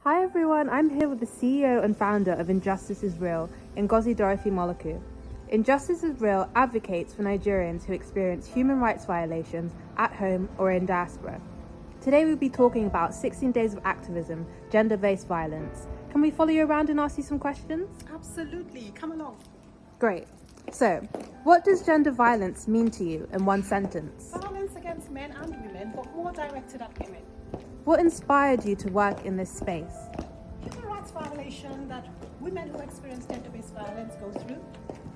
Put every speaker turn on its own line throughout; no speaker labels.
Hi everyone, I'm here with the CEO and founder of Injustice is Real, Ngozi Dorothy Moloku. Injustice is Real advocates for Nigerians who experience human rights violations at home or in diaspora. Today we'll be talking about 16 Days of Activism, gender-based violence. Can we follow you around and ask you some questions?
Absolutely, come along.
Great. So, what does gender violence mean to you in one sentence?
Violence against men and women, but more directed at women.
What inspired you to work in this space?
Human rights violation that women who experience gender-based violence go through.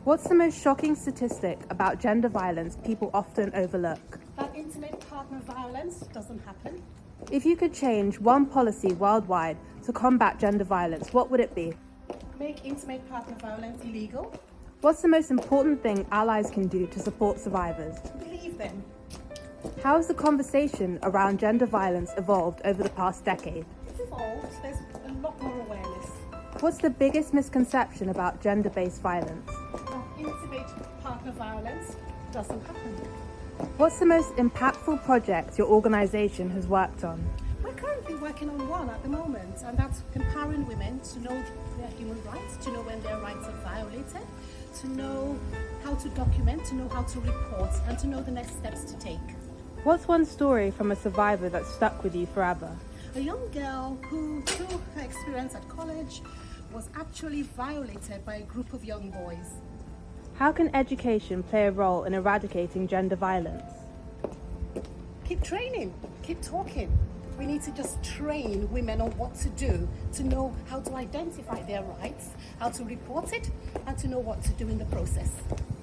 What's the most shocking statistic about gender violence people often overlook?
That intimate partner violence doesn't happen.
If you could change one policy worldwide to combat gender violence, what would it be?
Make intimate partner violence illegal.
What's the most important thing allies can do to support survivors?
Believe them.
How has the conversation around gender violence evolved over the past decade?
It's evolved. There's a lot more awareness.
What's the biggest misconception about gender-based violence?
That intimate partner violence doesn't happen.
What's the most impactful project your organisation has worked on?
We're currently working on one at the moment, and that's empowering women to know their human rights, to know when their rights are violated, to know how to document, to know how to report, and to know the next steps to take.
What's one story from a survivor that stuck with you forever?
A young girl who, through her experience at college, was actually violated by a group of young boys.
How can education play a role in eradicating gender violence?
Keep training, keep talking. We need to just train women on what to do, to know how to identify their rights, how to report it, and to know what to do in the process.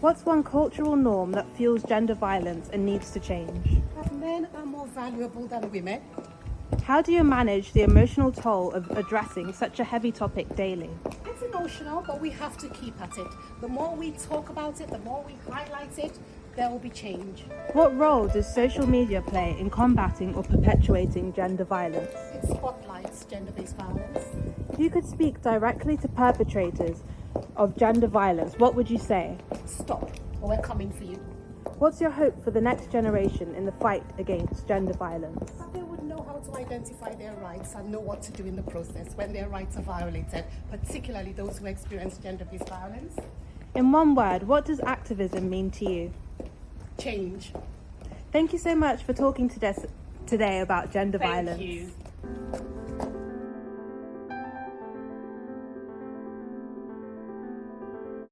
What's one cultural norm that fuels gender violence and needs to change?
That men are more valuable than women.
How do you manage the emotional toll of addressing such a heavy topic daily?
It's emotional, but we have to keep at it. The more we talk about it, the more we highlight it, there will be change.
What role does social media play in combating or perpetuating gender violence?
It spotlights gender-based violence.
If you could speak directly to perpetrators of gender violence, what would you say?
Stop, or we're coming for you.
What's your hope for the next generation in the fight against gender violence?
That they would know how to identify their rights and know what to do in the process when their rights are violated, particularly those who experience gender-based violence.
In one word, what does activism mean to you?
Change.
Thank you so much for talking to us today about gender
Thank
violence.
you.